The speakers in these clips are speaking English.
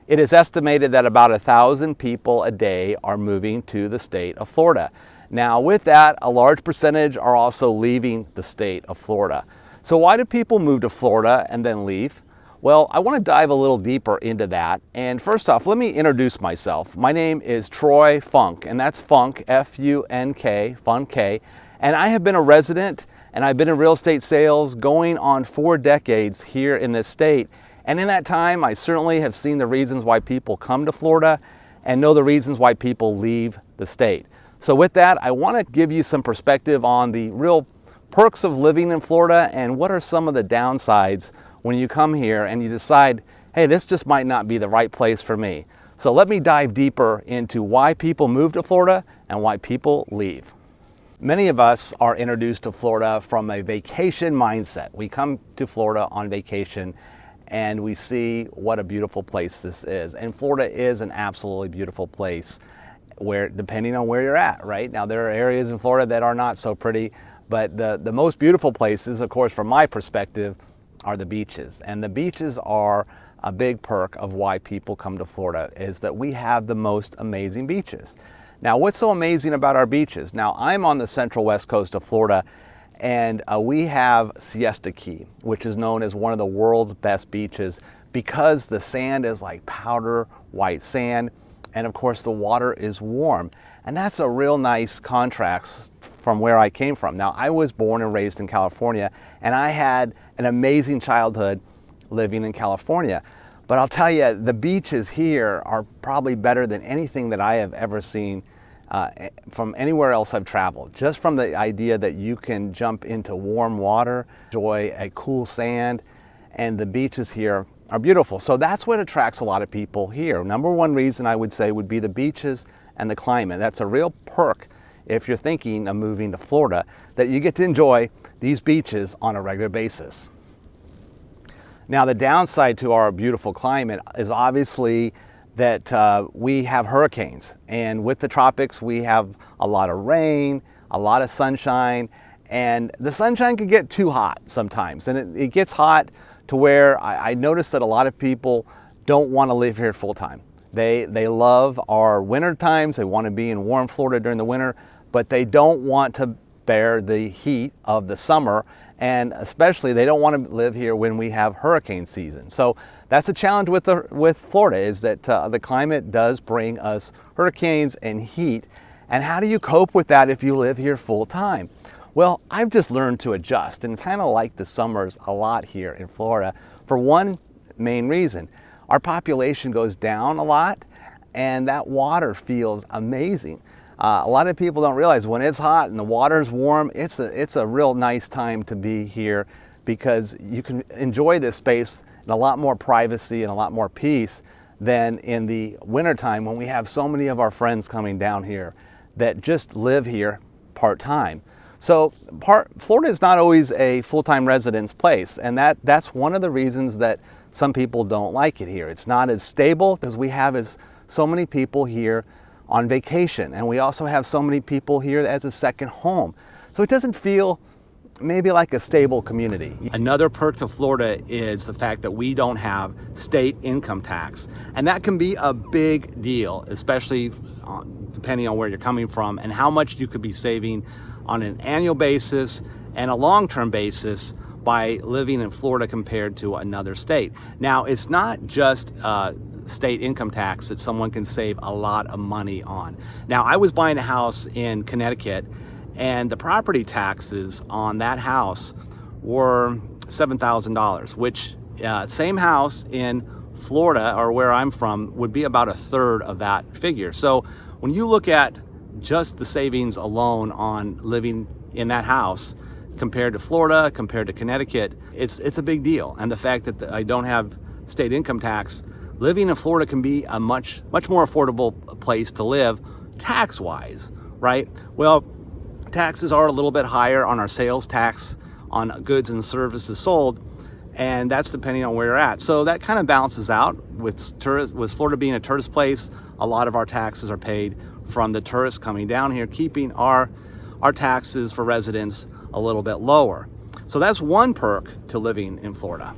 It is estimated that about 1,000 people a day are moving to the state of Florida. Now with that, a large percentage are also leaving the state of Florida. So why do people move to Florida and then leave? Well, I want to dive a little deeper into that. And first off, let me introduce myself. My name is Troy Funk, and that's Funk, F-U-N-K, Funk. And I have been a resident and I've been in real estate sales going on 4 decades here in this state. And in that time, I certainly have seen the reasons why people come to Florida and know the reasons why people leave the state. So with that, I want to give you some perspective on the real perks of living in Florida and what are some of the downsides when you come here and you decide, hey, this just might not be the right place for me. So let me dive deeper into why people move to Florida and why people leave. Many of us are introduced to Florida from a vacation mindset. We come to Florida on vacation and we see what a beautiful place this is. And Florida is an absolutely beautiful place where, depending on where you're at, right? Now there are areas in Florida that are not so pretty, but the most beautiful places, of course, from my perspective, are the beaches. And the beaches are a big perk of why people come to Florida, is that we have the most amazing beaches. Now, what's so amazing about our beaches? Now, I'm on the central west coast of Florida, and we have Siesta Key, which is known as one of the world's best beaches because the sand is like powder white sand, and of course the water is warm. And that's a real nice contrast from where I came from. Now, I was born and raised in California, and I had an amazing childhood living in California. But I'll tell you, the beaches here are probably better than anything that I have ever seen from anywhere else I've traveled. Just from the idea that you can jump into warm water, enjoy a cool sand, and the beaches here are beautiful. So that's what attracts a lot of people here. Number one reason I would say would be the beaches and the climate. That's a real perk if you're thinking of moving to Florida, that you get to enjoy these beaches on a regular basis. Now, the downside to our beautiful climate is obviously that we have hurricanes, and with the tropics we have a lot of rain, a lot of sunshine, and the sunshine can get too hot sometimes, and it gets hot to where I notice that a lot of people don't want to live here full time. They love our winter times, they want to be in warm Florida during the winter, but they don't want to bear the heat of the summer, and especially they don't want to live here when we have hurricane season. So that's the challenge with Florida, is that the climate does bring us hurricanes and heat. And how do you cope with that if you live here full time? Well, I've just learned to adjust and kind of like the summers a lot here in Florida for one main reason. Our population goes down a lot and that water feels amazing. A lot of people don't realize when it's hot and the water's warm, it's a real nice time to be here because you can enjoy this space in a lot more privacy and a lot more peace than in the wintertime when we have so many of our friends coming down here that just live here part-time. So Florida is not always a full-time residence place, and that's one of the reasons that some people don't like it here. It's not as stable because we have so many people here on vacation, and we also have so many people here as a second home. So it doesn't feel maybe like a stable community. Another perk to Florida is the fact that we don't have state income tax, and that can be a big deal, especially depending on where you're coming from and how much you could be saving on an annual basis and a long-term basis by living in Florida compared to another state. Now, it's not just state income tax that someone can save a lot of money on. Now, I was buying a house in Connecticut, and the property taxes on that house were $7,000, which same house in Florida, or where I'm from, would be about a third of that figure. So when you look at just the savings alone on living in that house compared to Florida, compared to Connecticut, it's a big deal. And the fact that I don't have state income tax, living in Florida can be a much more affordable place to live tax-wise, right? Well, taxes are a little bit higher on our sales tax on goods and services sold, and that's depending on where you're at. So that kind of balances out. With Florida being a tourist place, a lot of our taxes are paid from the tourists coming down here, keeping our taxes for residents a little bit lower. So that's one perk to living in Florida.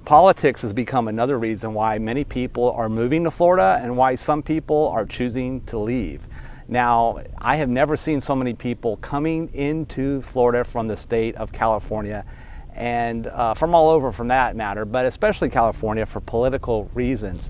politics has become another reason why many people are moving to Florida and why some people are choosing to leave. Now, I have never seen so many people coming into Florida from the state of California and from all over for that matter, but especially California for political reasons,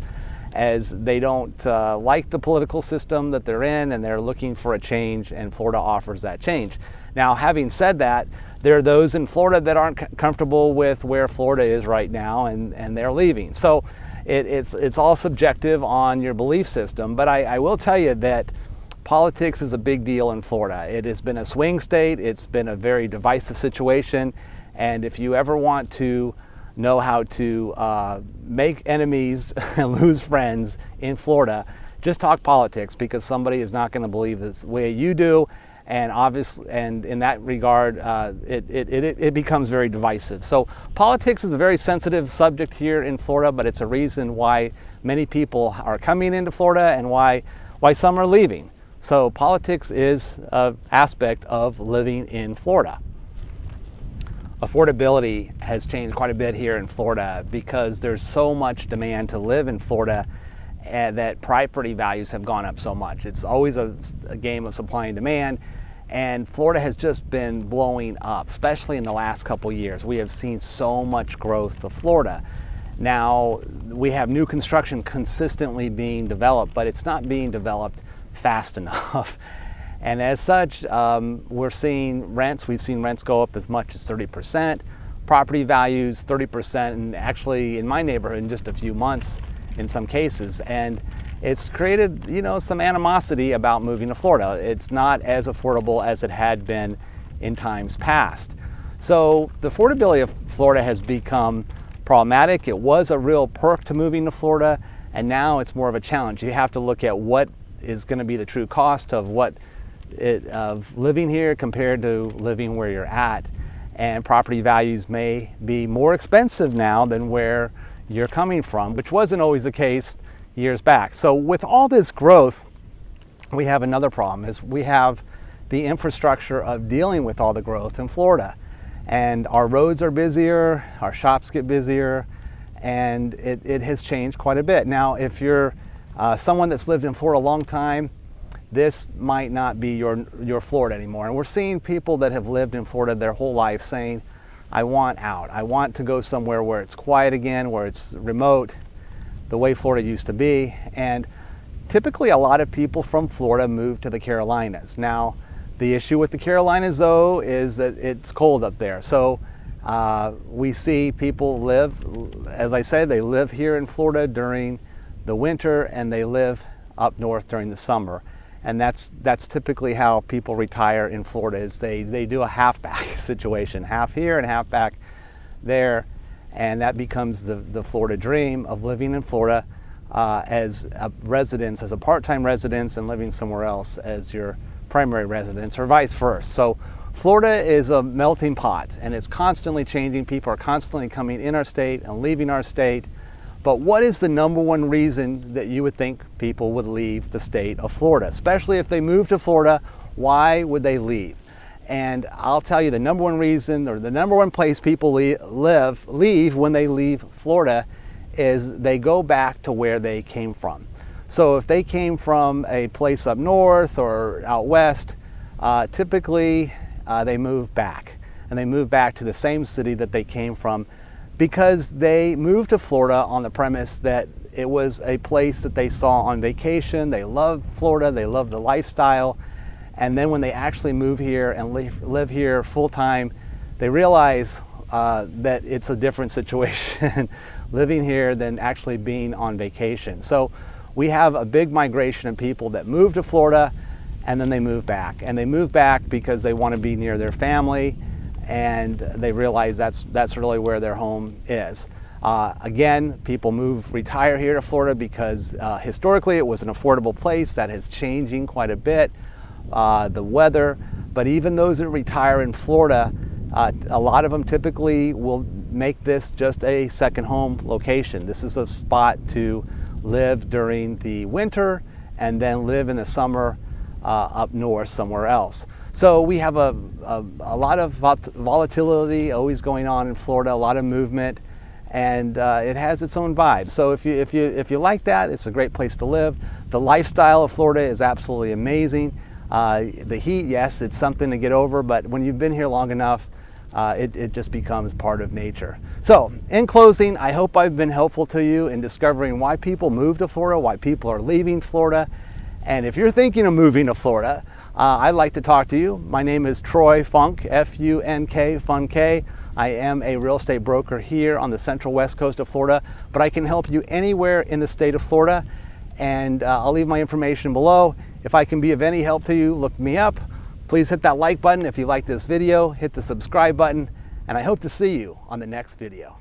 as they don't like the political system that they're in and they're looking for a change, and Florida offers that change. Now, having said that, there are those in Florida that aren't comfortable with where Florida is right now, and they're leaving. So it's all subjective on your belief system, but I will tell you that politics is a big deal in Florida. It has been a swing state. It's been a very divisive situation. And if you ever want to know how to make enemies and lose friends in Florida, just talk politics, because somebody is not going to believe the way you do. And obviously, and in that regard, it becomes very divisive. So politics is a very sensitive subject here in Florida, but it's a reason why many people are coming into Florida and why some are leaving. So politics is an aspect of living in Florida. Affordability has changed quite a bit here in Florida because there's so much demand to live in Florida, and that property values have gone up so much. It's always a game of supply and demand, and Florida has just been blowing up, especially in the last couple years. We have seen so much growth of Florida. Now, we have new construction consistently being developed, but it's not being developed fast enough. And as such, we've seen rents go up as much as 30%, property values 30%, and actually in my neighborhood in just a few months in some cases. And it's created, some animosity about moving to Florida. It's not as affordable as it had been in times past. So the affordability of Florida has become problematic. It was a real perk to moving to Florida, and now it's more of a challenge. You have to look at what is going to be the true cost of of living here compared to living where you're at. And property values may be more expensive now than where you're coming from, which wasn't always the case years back. So with all this growth, we have another problem, is we have the infrastructure of dealing with all the growth in Florida. And our roads are busier, our shops get busier, and it has changed quite a bit. Now, if you're someone that's lived in Florida a long time, this might not be your Florida anymore. And we're seeing people that have lived in Florida their whole life saying, I want out. I want to go somewhere where it's quiet again, where it's remote, the way Florida used to be. And typically a lot of people from Florida move to the Carolinas. Now, the issue with the Carolinas, though, is that it's cold up there. So we see people live, as I said, they live here in Florida during the winter, and they live up north during the summer. And that's typically how people retire in Florida, is they do a half-back situation, half here and half back there. And that becomes the Florida dream of living in Florida as a residence, as a part-time residence, and living somewhere else as your primary residence, or vice versa. So Florida is a melting pot, and it's constantly changing. People are constantly coming in our state and leaving our state. But what is the number one reason that you would think people would leave the state of Florida? Especially if they move to Florida, why would they leave? And I'll tell you, the number one reason, or the number one place people leave when they leave Florida, is they go back to where they came from. So if they came from a place up north or out west, typically they move back. And they move back to the same city that they came from, because they moved to Florida on the premise that it was a place that they saw on vacation. They loved Florida, they loved the lifestyle. And then when they actually move here and live here full time, they realize that it's a different situation living here than actually being on vacation. So we have a big migration of people that move to Florida and then they move back. And they move back because they want to be near their family, and they realize that's really where their home is. Again, people retire here to Florida because historically it was an affordable place. That is changing quite a bit. The weather, but even those that retire in Florida, a lot of them typically will make this just a second home location. This is a spot to live during the winter and then live in the summer up north somewhere else. So we have a lot of volatility always going on in Florida, a lot of movement, and it has its own vibe. So if you like that, it's a great place to live. The lifestyle of Florida is absolutely amazing. The heat, yes, it's something to get over, but when you've been here long enough, it just becomes part of nature. So in closing, I hope I've been helpful to you in discovering why people move to Florida, why people are leaving Florida. And if you're thinking of moving to Florida, I'd like to talk to you. My name is Troy Funk, F-U-N-K, Fun-K. I am a real estate broker here on the central west coast of Florida, but I can help you anywhere in the state of Florida. And I'll leave my information below. If I can be of any help to you, look me up. Please hit that like button if you like this video, hit the subscribe button, and I hope to see you on the next video.